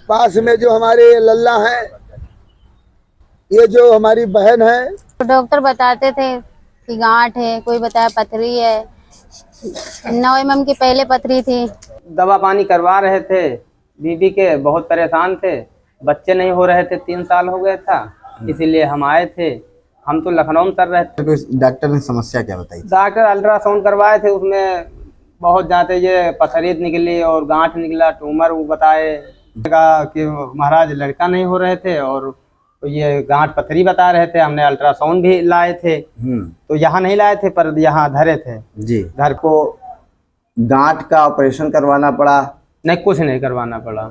पास में जो हमारे लल्ला हैं, ये जो हमारी बहन है, तो डॉक्टर बताते थे कि गांठ है, कोई बताया पथरी है। 9 mm की पहले पथरी थी। दवा पानी करवा रहे थे, बीबी के बहुत परेशान थे, बच्चे नहीं हो रहे थे, 3 साल हो गया था, इसीलिए हम आए थे। हम तो लखनऊ में कर रहे थे। तो डॉक्टर ने समस्या क्या बताई? डॉक्टर अल्ट्रासाउंड करवाए थे, उसमें बहुत ज़्यादा ये पथरी निकली और गांठ निकला, ट्यूमर वो बताए कि महाराज लड़का नहीं हो रहे थे और ये गांठ पथरी बता रहे थे। हमने अल्ट्रासाउंड भी लाए थे, तो यहाँ नहीं लाए थे पर यहाँ धरे थे जी। घर को गांठ का ऑपरेशन करवाना पड़ा? नहीं, कुछ नहीं करवाना पड़ा।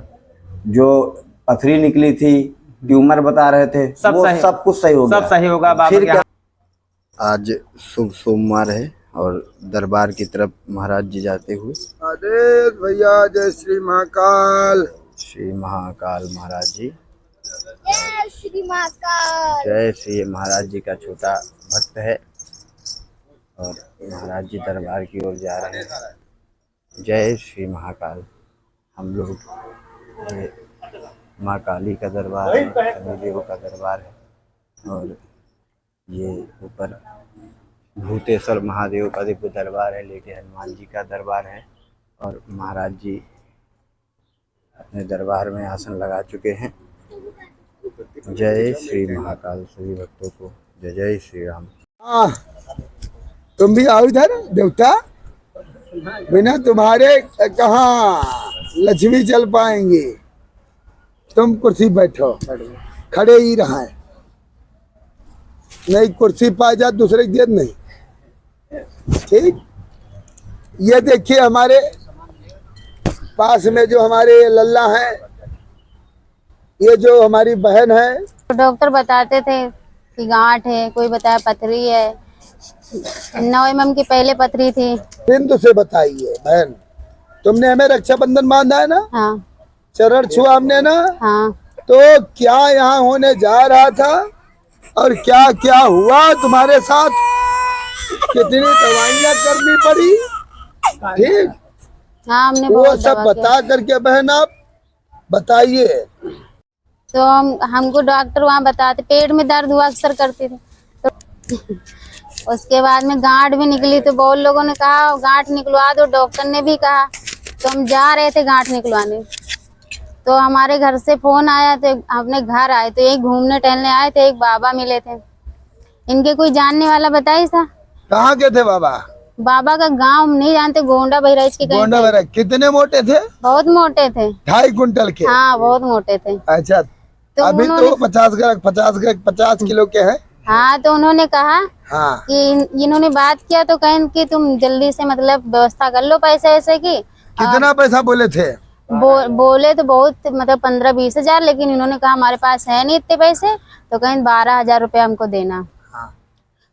जो पथरी निकली थी, ट्यूमर बता रहे थे, सब कुछ सही होगा? सब सही होगा बाबा। फिर क्या? आज शुभ सोमवार है और दरबार की तरफ महाराज जी जाते हुए। आदेश भैया। जय श्री महाकाल। श्री महाकाल महाराज जी। जय श्री महाकाल। जय श्री महाराज जी का छोटा भक्त है और महाराज जी दरबार की ओर जा रहे हैं। जय श्री महाकाल। हम लोग ये माँ काली का दरबार है, शनिदेव का दरबार है और ये ऊपर भूतेश्वर महादेव का दिव्य दरबार है, लेके हनुमान जी का दरबार है और महाराज जी अपने दरबार में आसन लगा चुके हैं। जय श्री महाकाल। सभी भक्तों को जय जय श्री राम। तुम भी आओ इधर देवता, बिना तुम्हारे कहाँ लक्ष्मी चल पाएंगे। तुम कुर्सी बैठो, खड़े ही रहा है, नहीं कुर्सी पा जा दूसरे की देर नहीं। ठीक, ये देखिए हमारे पास में जो हमारे लल्ला हैं, ये जो हमारी बहन है। तो डॉक्टर बताते थे कि गांठ है, कोई बताया पथरी है। 9 mm की पहले पथरी थी। बिंदु से बताइए बहन, तुमने हमें रक्षाबंधन बांधा है ना? हाँ चरण छुआ हमने ना? हाँ। तो क्या यहाँ होने जा रहा था और क्या क्या हुआ तुम्हारे साथ? कितनी दवाइयाँ करनी पड़ी? ठीक, हाँ हमने वो बहुत सब दवा बता करके बहन आप बताइए। तो हमको डॉक्टर वहाँ बताते, पेट में दर्द हुआ अक्सर करते थे। तो उसके बाद में गांठ भी निकली, तो बहुत लोगों ने कहा गांठ निकलवा दो, डॉक्टर ने भी कहा। तो हम जा रहे थे गांठ निकलवाने, तो हमारे घर से फोन आया, तो अपने घर आए तो एक घूमने टहलने आए थे, एक बाबा मिले थे। इनके कोई जानने वाला बताई था। कहाँ के थे बाबा? बाबा का गांव नहीं जानते, गोंडा बहराइच के। गोंडा बहराइच। कितने मोटे थे? बहुत मोटे थे। 2.5 कुंटल के? हाँ बहुत मोटे थे। अच्छा, तो अभी तो 50 किलो के हैं। हाँ, तो उन्होंने कहा हाँ कि इन्होंने बात किया, तो कहें कि तुम जल्दी से मतलब व्यवस्था कर लो पैसे ऐसे की। कितना पैसा बोले थे? बोले तो बहुत, मतलब 15-20 हजार, लेकिन इन्होंने कहा हमारे पास है नहीं इतने पैसे। तो कहें 12,000 रुपये हमको देना। हाँ।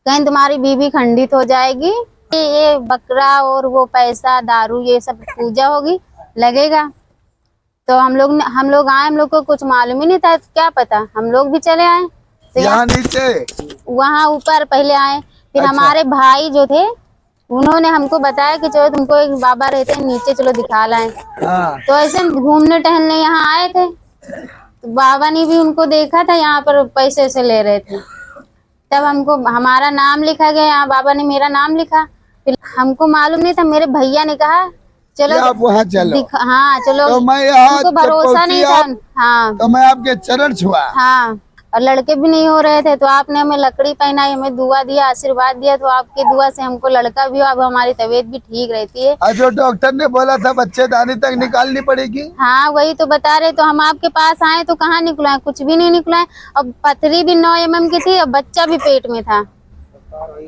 कहें तुम्हारी बीबी खंडित हो जाएगी, ये बकरा और वो पैसा दारू ये सब पूजा होगी लगेगा। तो हम लोग आए, हम लोग को कुछ मालूम ही नहीं था, क्या पता, हम लोग भी चले आए। तो यहाँ नीचे वहाँ ऊपर पहले आए, फिर अच्छा। हमारे भाई जो थे उन्होंने हमको बताया कि चलो तुमको एक बाबा रहते हैं नीचे, चलो दिखा लाएं। हाँ। तो ऐसे घूमने टहलने यहाँ आए थे, तो बाबा ने भी उनको देखा था यहाँ पर पैसे से ले रहे थे। तब हमको हमारा नाम लिखा गया, यहाँ बाबा ने मेरा नाम लिखा। फिर हमको मालूम नहीं था, मेरे भैया ने कहा चलो आप वहाँ चलो। हाँ चलो। तो मैं यहाँ उनको भरोसा नहीं था। हाँ तो मैं आपके चरण छुआ। हाँ, और लड़के भी नहीं हो रहे थे, तो आपने हमें लकड़ी पहनाई, हमें दुआ दिया, आशीर्वाद दिया। तो आपकी दुआ से हमको लड़का भी हुआ, अब हमारी तबीयत भी ठीक रहती है। जो डॉक्टर ने बोला था बच्चेदानी तक निकालनी पड़ेगी। हाँ वही तो बता रहे। तो हम आपके पास आए तो कहाँ निकलाए, कुछ भी नहीं निकलाए। अब पथरी भी 9 mm की थी, और बच्चा भी पेट में था।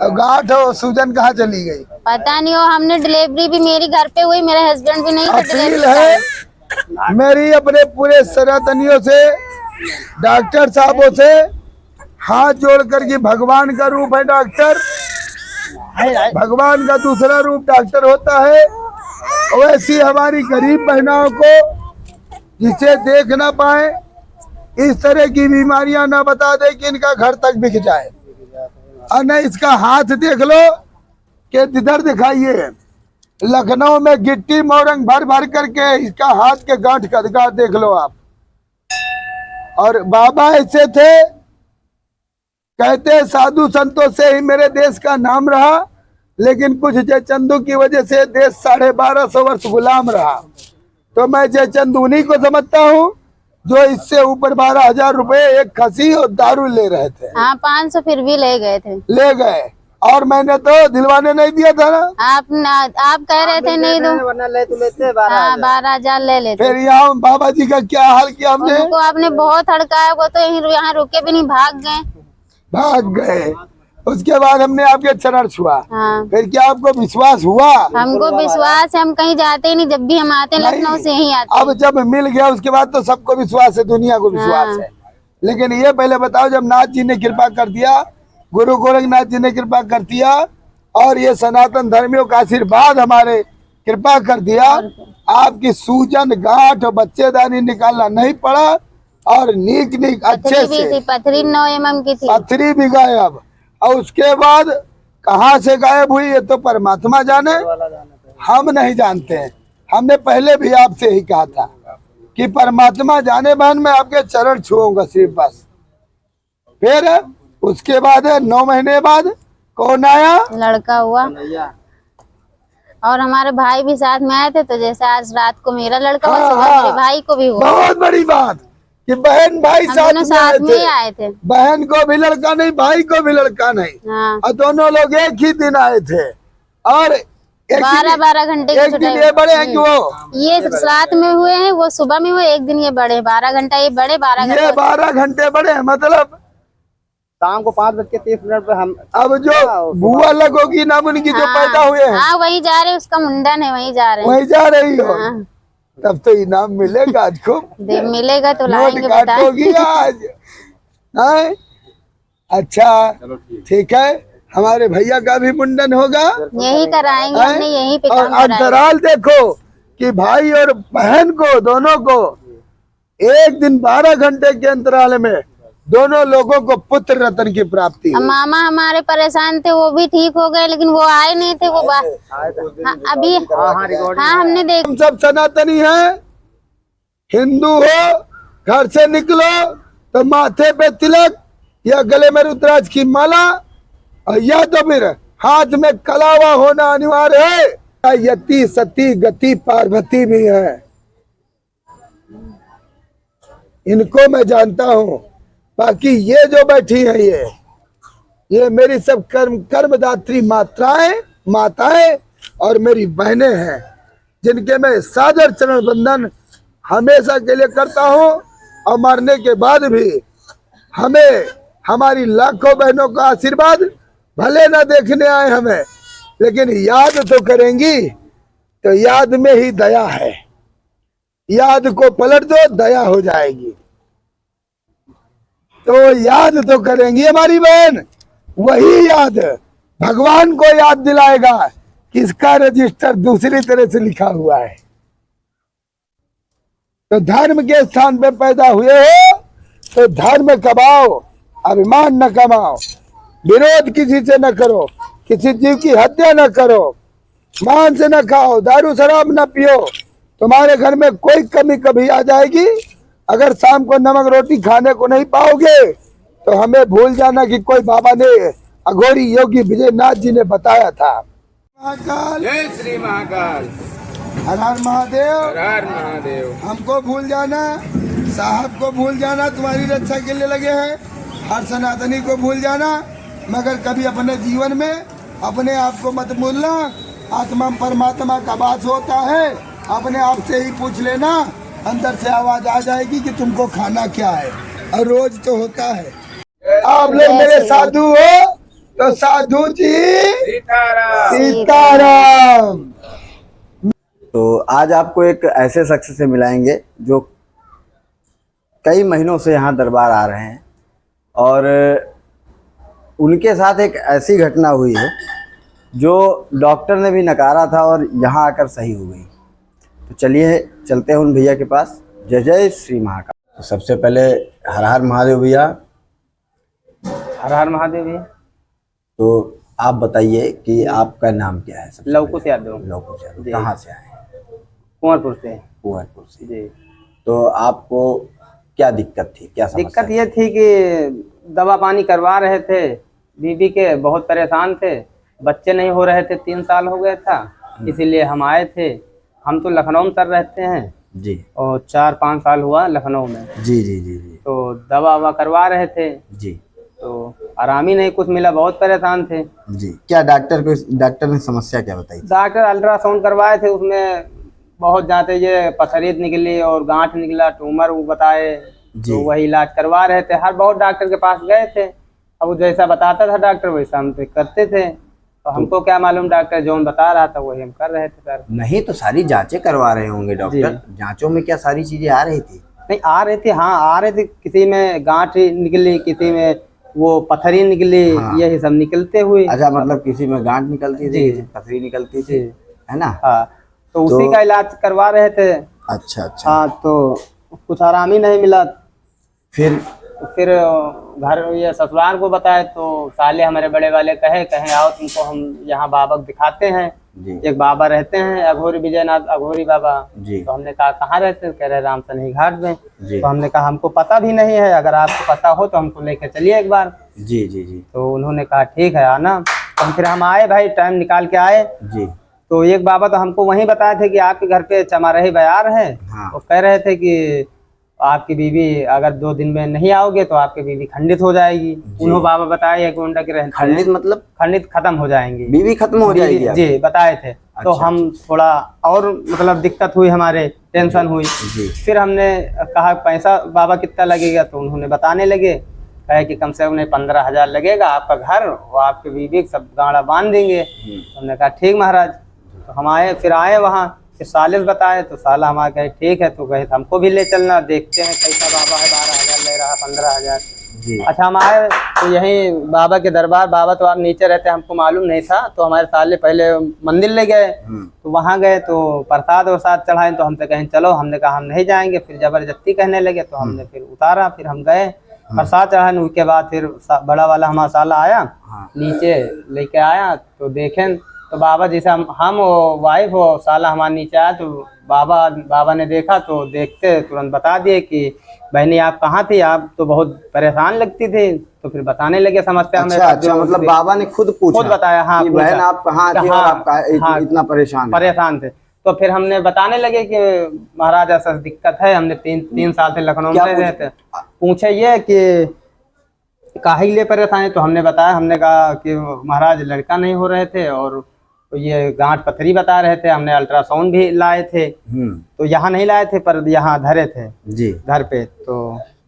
अब गांठ हो सूजन कहाँ चली गई पता नहीं हो। हमने डिलीवरी भी मेरी घर पे हुई, मेरे हस्बैंड भी नहीं थे। अपील है मेरी अपने पूरे सनातनियों से, डॉक्टर साहबों से हाथ जोड़कर कि भगवान का रूप है डॉक्टर, भगवान का दूसरा रूप डॉक्टर होता है। वैसी हमारी गरीब बहनों को जिसे देख ना पाए, इस तरह की बीमारियां ना बता दे कि इनका घर तक बिक जाए। और नहीं इसका हाथ देख लो कि इधर दिखाइए, लखनऊ में गिट्टी मोरंग भर भर करके इसका हाथ के गांठ देख लो आप। और बाबा ऐसे थे, कहते साधु संतों से ही मेरे देश का नाम रहा, लेकिन कुछ जयचंदू की वजह से देश 1250 वर्ष गुलाम रहा। तो मैं जयचंद उन्हीं को समझता हूँ जो इससे ऊपर 12,000 रुपए एक खसी और दारू ले रहे थे। हाँ 500 फिर भी ले गए थे। ले गए, और मैंने तो दिलवाने नहीं दिया था ना। आप कह रहे थे नहीं दो, वरना ले तो लेते 12,000। हाँ 12,000 ले लेते। फिर यहाँ बाबा जी का क्या हाल किया हमने, उनको आपने बहुत हड़काया, वो तो यहाँ रुके भी नहीं, भाग गए। भाग गए। उसके बाद हमने आपके चरण छुआ। हाँ फिर क्या आपको विश्वास हुआ? हमको विश्वास है, हम कहीं जाते ही नहीं, जब भी हम आते हैं लखनऊ से ही आते अब जब मिल गया उसके बाद तो सबको विश्वास है, दुनिया को विश्वास हाँ। है। लेकिन ये पहले बताओ, जब नाथ जी ने कृपा कर दिया, गुरु गोरखनाथ जी ने कृपा कर दिया, और ये सनातन धर्मियों का आशीर्वाद हमारे कृपा कर दिया, आपकी सूजन गांठ और बच्चेदानी निकालना नहीं पड़ा, और नीक अच्छे भी से थी, पथरी 9 mm की थी। पथरी भी गायब। और उसके बाद कहाँ से गायब हुई ये तो परमात्मा जाने, हम नहीं जानते हैं। हमने पहले भी आपसे ही कहा था कि परमात्मा जाने, बहन मैं आपके चरण छुऊंगा सिर्फ बस। फिर उसके बाद 9 महीने बाद कौन आया? लड़का हुआ, और हमारे भाई भी साथ में आए थे। तो जैसे आज रात को मेरा लड़का हुआ, सुबह मेरे भाई को भी हुआ। बहुत बड़ी बात कि बहन भाई हम साथ दोनों में साथ में ही आए आए थे। थे। बहन को भी लड़का नहीं, भाई को भी लड़का नहीं, हाँ और दोनों लोग एक ही दिन आए थे। और 12 घंटे की एक दिन ये बड़े हैं कि वो ये रात में हुए हैं, वो सुबह में हुए। एक दिन ये बड़े 12 घंटा, ये बड़े 12 ये घंटा। 12 घंटे बड़े हैं। मतलब शाम को 5:30 पे हम अब जो बुआ लगोगी ना उनकी जो पैदा हुए हैं, हाँ वही जा रहे, उसका मुंडन है, वही जा रहे हैं। वही जा रही हो। हाँ। तब तो इनाम मिलेगा आज को, मिलेगा तो नोट लाएंगे, काटोगी आज। हैं? अच्छा ठीक है, हमारे भैया का भी मुंडन होगा, यही कराएंगे, हैं? हमने यही पे और काम कराएंगे। अंतराल देखो कि भाई और बहन को दोनों को एक दिन 12 घंटे के अंतराल में दोनों लोगों को पुत्र रत्न की प्राप्ति हुई। मामा हमारे परेशान थे, वो भी ठीक हो गए, लेकिन वो आए नहीं थे। वो हाँ, अभी हाँ हमने देख। हम सब सनातनी हैं, हिंदू हो, घर से निकलो तो माथे पे तिलक या गले में रुद्राक्ष की माला, और या तो फिर हाथ में कलावा होना अनिवार्य है। यति सती गति पार्वती भी है, इनको मैं जानता हूँ। बाकी ये जो बैठी है, ये मेरी सब कर्मदात्री माताएं और मेरी बहनें हैं, जिनके मैं सादर चरण बंदन हमेशा के लिए करता हूँ। और मरने के बाद भी हमें हमारी लाखों बहनों का आशीर्वाद भले ना देखने आए हमें, लेकिन याद तो करेंगी। तो याद में ही दया है, याद को पलट दो दया हो जाएगी। तो याद तो करेंगी हमारी बहन, वही याद भगवान को याद दिलाएगा कि इसका रजिस्टर दूसरी तरह से लिखा हुआ है। तो धर्म के स्थान पे पैदा हुए हो तो धर्म कमाओ, अभिमान न कमाओ, विरोध किसी से न करो, किसी जीव की हत्या न करो, मांस न खाओ, दारू शराब न पियो। तुम्हारे घर में कोई कमी कभी आ जाएगी, अगर शाम को नमक रोटी खाने को नहीं पाओगे तो हमें भूल जाना कि कोई बाबा ने, अघोरी योगी विजयनाथ जी ने बताया था। महाकाल, जय श्री महाकाल, हर हर महादेव, हर हर महादेव। हमको भूल जाना, साहब को भूल जाना, तुम्हारी रक्षा के लिए लगे हैं। हर सनातनी को भूल जाना, मगर कभी अपने जीवन में अपने आप को मत भूलना। आत्मा परमात्मा का वास होता है, अपने आप से ही पूछ लेना, अंदर से आवाज आ जाएगी कि तुमको खाना क्या है। और रोज तो होता है। आप लोग मेरे साधु हो तो साधु जी सीताराम। सीताराम। तो आज आपको एक ऐसे शख्स से मिलाएंगे जो कई महीनों से यहाँ दरबार आ रहे हैं, और उनके साथ एक ऐसी घटना हुई है जो डॉक्टर ने भी नकारा था और यहाँ आकर सही हो गई। तो चलिए चलते हैं उन भैया के पास। जय जय श्री महाकाल। तो सबसे पहले हर हर महादेव भैया। हर हर महादेव भैया। तो आप बताइए कि आपका नाम क्या है? लवकुश यादव। लवकुश यादव। कहाँ से आए हैं? कुंवरपुर से। कुंवरपुर से। जी। तो आपको क्या दिक्कत थी, क्या समस्या दिक्कत ये थी कि दवा पानी करवा रहे थे बीबी के, बहुत परेशान थे, बच्चे नहीं हो रहे थे, 3 साल हो गया था, इसीलिए हम आए थे। हम तो लखनऊ में कर रहते हैं जी और 4-5 साल हुआ लखनऊ में। जी जी जी जी तो दवा ववा करवा रहे थे जी तो आराम ही नहीं कुछ मिला, बहुत परेशान थे। जी। क्या डॉक्टर ने समस्या क्या बताई? डॉक्टर अल्ट्रासाउंड करवाए थे, उसमें बहुत जाते ये पथरीत निकली और गांठ निकला, ट्यूमर वो बताए, तो वही इलाज करवा रहे थे। हर बहुत डॉक्टर के पास गए थे, अब वो जैसा बताता था डॉक्टर वैसा हम करते थे, तो हमको क्या मालूम, डॉक्टर जो बता रहा था वही हम कर रहे थे सर। नहीं तो सारी जांचें करवा रहे होंगे डॉक्टर, जांचों में क्या सारी चीजें आ रही थी? नहीं आ रही थी, हाँ आ रही थी, किसी में गांठ निकली, किसी में वो पथरी निकली, हाँ। यही सब निकलते हुए। अच्छा, मतलब किसी में गांठ निकलती थी, किसी में पथरी निकलती थी, है ना? हाँ, तो उसी का इलाज करवा रहे थे। अच्छा अच्छा। हाँ, तो कुछ आराम ही नहीं मिला। फिर घर ये ससुराल को बताए तो साले हमारे बड़े वाले कहे आओ तुमको हम यहाँ बाबा दिखाते हैं। जी एक बाबा रहते हैं अघोरी, विजयनाथ अघोरी बाबा जी तो हमने कहा कहाँ रहते हैं? कह रहे राम सनही घाट में। जी तो हमने कहा हमको पता भी नहीं है, अगर आपको पता हो तो हमको लेकर चलिए एक बार। जी जी जी तो उन्होंने कहा ठीक है आना। तो फिर हम आए भाई, टाइम निकाल के आए। जी। तो एक बाबा तो हमको वहीं बताए थे कि आपके घर पे चमारही बयार है। हाँ। वो कह रहे थे कि आपकी बीवी अगर 2 दिन में नहीं आओगे तो आपकी बीवी खंडित हो जाएगी। उन्होंने बाबा बताए 1 घंटा के रहते खंडित मतलब खंडित खत्म हो जाएंगी, बीवी खत्म हो जाएगी आपकी? जी बताए थे। तो अच्छा, हम थोड़ा और मतलब दिक्कत हुई, हमारे टेंशन हुई। जी फिर हमने कहा पैसा बाबा कितना लगेगा? तो उन्होंने बताने लगे, कहे कि कम से कम 15,000 लगेगा, आपका घर और आपके बीवी सब गाड़ा बांध देंगे। हमने कहा ठीक महाराज। तो हम आए, फिर आए वहाँ, फिर सालिस बताए तो साला हमारा कहे ठीक है। तो कहे हमको भी ले चलना, देखते हैं कैसा बाबा है, 12,000 ले रहा, 15,000। जी। अच्छा हम आए तो यही बाबा के दरबार, बाबा तो आप नीचे रहते, हमको मालूम नहीं था। तो हमारे साले पहले मंदिर ले गए, तो वहाँ गए तो प्रसाद वरसाद चढ़ाए। तो हमसे कहें चलो, हमने कहा हम नहीं जाएंगे। फिर जबरदस्ती कहने लगे तो हमने फिर उतारा, फिर हम गए प्रसाद चढ़ाने। उसके बाद फिर बड़ा वाला हमारा साला आया, नीचे लेके आया तो देखें तो बाबा जैसे हम वाइफ और साला हमारे नीचे आया। तो बाबा ने देखा तो देखते तुरंत बता दिए कि बहनी आप कहाँ थी, आप तो बहुत परेशान लगती थी। तो फिर बताने लगे समस्या। अच्छा, मतलब बाबा ने खुद पूछा, खुद बताया, हाँ कि बहन आप कहाँ थी और आप इतना परेशान थे। तो फिर हमने बताने लगे कि महाराज ऐसा दिक्कत है, हमने 3 साल से लखनऊ में रहे थे। पूछे ये कि काहे लिए परेशान है? तो हमने बताया, हमने कहा कि महाराज लड़का नहीं हो रहे थे और ये गांठ पथरी बता रहे थे। हमने अल्ट्रासाउंड भी लाए थे, तो यहाँ नहीं लाए थे पर यहाँ धरे थे जी घर पे। तो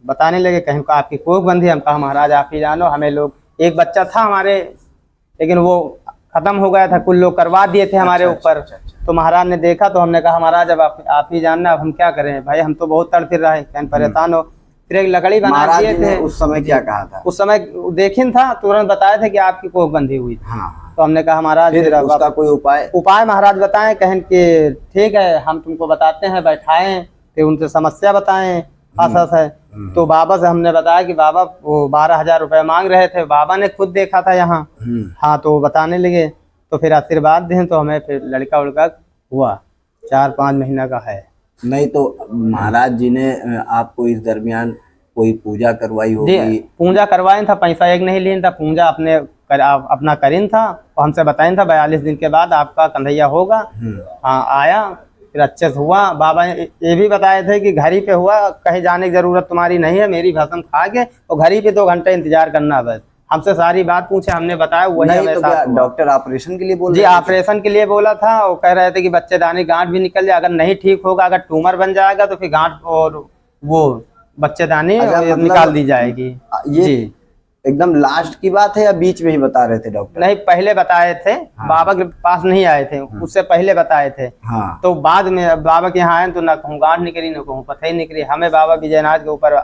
बताने लगे कहीं को आपकी कोख बंधी। हम कहा महाराज आप ही जानो, हमें लोग एक बच्चा था हमारे, लेकिन वो खत्म हो गया था, कुल लोग करवा दिए थे हमारे ऊपर। तो महाराज ने देखा तो हमने कहा महाराज अब आप ही जानना, अब हम क्या करें भाई, हम तो बहुत तड़फिर रहे, कहीं परेशान हो। फिर एक लकड़ी बना दिए थे। उस समय क्या कहा था? उस समय देखिन था, तुरंत बताए थे कि आपकी कोख बंधी हुई थी। हाँ। तो हमने कहा महाराज फिर उसका कोई उपाय महाराज बताएं। कहें कि ठीक है हम तुमको बताते हैं, बैठाएं, फिर उनसे समस्या बताएं, आसास है। तो बाबा से हमने बताया कि बाबा वो 12,000 रुपये मांग रहे थे, बाबा ने खुद देखा था यहाँ। हाँ, तो वो बताने लगे। तो फिर आशीर्वाद दें तो हमें फिर लड़का उड़का हुआ, 4-5 महीना का है। नहीं तो महाराज जी ने आपको इस दरमियान कोई पूजा करवाई होगी? पूजा करवाए था, पैसा एक नहीं लिया था, पूजा अपना करीन था और हमसे बताया था 42 दिन के बाद आपका कन्हैया होगा। हाँ आया, फिर अच्छे से हुआ। बाबा ने ये भी बताए थे कि घर ही पे हुआ, कहीं जाने की जरूरत तुम्हारी नहीं है, मेरी भस्म खा के और घर ही पे 2 घंटे इंतजार करना बस। हमसे सारी बात पूछे, हमने बताया वही। तो डॉक्टर ऑपरेशन के लिए बोल जी ऑपरेशन के लिए बोला था। वो कह रहे थे कि बच्चेदानी गांठ भी निकल जाए, अगर नहीं ठीक होगा, अगर ट्यूमर बन जाएगा तो फिर गांठ और वो बच्चेदानी निकाल दी जाएगी। ये जी एकदम लास्ट की बात है या बीच में ही बता रहे थे डॉक्टर? नहीं, पहले बताए थे। हाँ। बाबा के पास नहीं आए थे। हाँ। उससे पहले बताए थे। हाँ। तो बाद में बाबा के यहाँ आए तो न कहूँ गांठ निकली, न कहूँ पथरी निकली। हमें बाबा विजयनाथ के ऊपर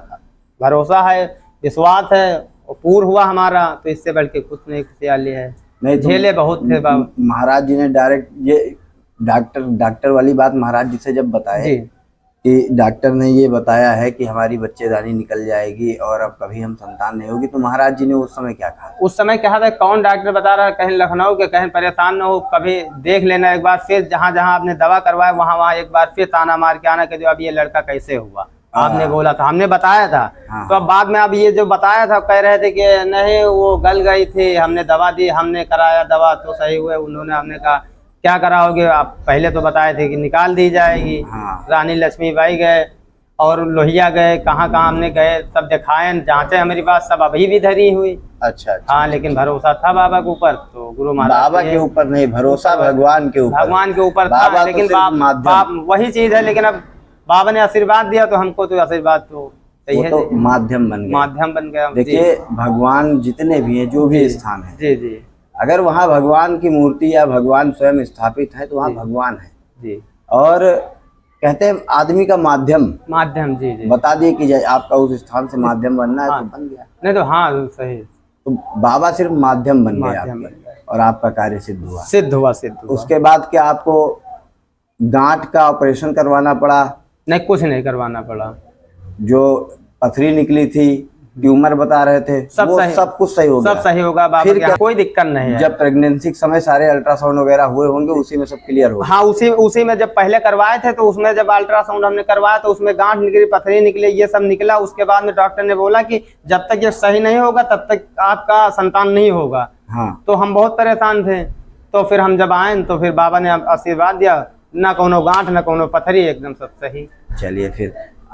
भरोसा है, विश्वास है, पूर्ण हुआ हमारा, तो इससे बढ़ के कुछ नहीं खुशहाली है। नहीं झेले बहुत थे बाबा। महाराज जी ने डायरेक्ट ये डॉक्टर वाली बात महाराज जी से जब बताए कि डॉक्टर ने ये बताया है कि हमारी बच्चेदानी निकल जाएगी और अब कभी हम संतान नहीं होगी, तो महाराज जी ने उस समय क्या कहा? उस समय कहा था कौन डॉक्टर बता रहा है, कहीं लखनऊ के, कहीं परेशान न हो, कभी देख लेना एक बार, फिर जहाँ जहाँ आपने दवा करवाया वहाँ एक बार फिर ताना मार के आना कि जो अब ये लड़का कैसे हुआ। आपने बोला था, हमने बताया था। हाँ। तो अब बाद में अब ये जो बताया था कह रहे थे कि नहीं वो गल गई थी, हमने दवा दी, हमने कराया दवा तो सही हुए। उन्होंने हमने कहा क्या कराओगे आप, पहले तो बताए थे कि निकाल दी जाएगी। हाँ। रानी लक्ष्मीबाई गए और लोहिया गए, कहाँ कहाँ हमने गए, सब दिखाए, जांचे हमारी बात सब अभी भी धरी हुई। अच्छा अच्छा। हाँ लेकिन भरोसा था बाबा के ऊपर, तो गुरु महाराज बाबा के ऊपर नहीं, भरोसा भगवान के ऊपर। भगवान के ऊपर बाबा था, तो लेकिन सिर्फ माध्यम। वही चीज है। लेकिन अब बाबा ने आशीर्वाद दिया तो हमको तो आशीर्वाद तो सही वो है तो जी। माध्यम बन गया। माध्यम बन गया। देखिए भगवान जितने भी हैं, जो भी स्थान है, जी जी अगर वहाँ भगवान की मूर्ति या भगवान स्वयं स्थापित है तो वहाँ भगवान है। जी। और कहते हैं आदमी का माध्यम माध्यम जी जी बता दिए कि आपका उस स्थान से माध्यम बनना है, तो बन गया। नहीं तो हाँ सही, तो बाबा सिर्फ माध्यम बन गए माध्यम बन आपके, और आपका कार्य सिद्ध हुआ। सिद्ध हुआ सिद्ध हुआ। उसके बाद क्या आपको गांठ का ऑपरेशन करवाना पड़ा? नहीं कुछ नहीं करवाना पड़ा। जो पथरी निकली थी, ट्यूमर बता रहे थे, सब वो सही, सब कुछ सही हो गया। सब सही होगा बाबा फिर के क्या? यहाँ कोई दिक्कत नहीं है। जब प्रेगनेंसी के समय सारे अल्ट्रासाउंड वगैरह हुए होंगे, उसी में सब क्लियर हो गया। हाँ उसी में जब पहले करवाए थे तो उसमें जब अल्ट्रासाउंड हमने करवाया तो उसमें गांठ निकली, पथरी निकली, ये सब निकला। उसके बाद में डॉक्टर ने बोला कि जब तक ये सही नहीं होगा तब तक आपका संतान नहीं होगा। हाँ। तो हम बहुत परेशान थे। तो फिर हम जब आए तो फिर बाबा ने आशीर्वाद दिया, ना कोनो गांठ ना कोनो पथरी, एकदम सब सही। चलिए फिर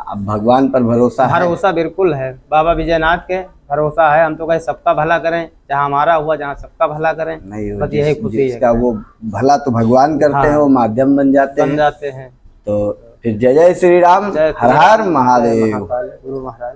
अब भगवान पर भरोसा है। भरोसा बिल्कुल है, बाबा विजयनाथ के भरोसा है। हम तो कहे सबका भला करें, जहाँ हमारा हुआ जहाँ सबका भला करें। नहीं, बस यही खुशी है। जिसका वो भला तो भगवान करते हैं, वो माध्यम बन जाते हैं। जाते हैं। तो फिर जय जय श्री राम, जय हर हर महादेव। महाकाल, गुरु महाराज।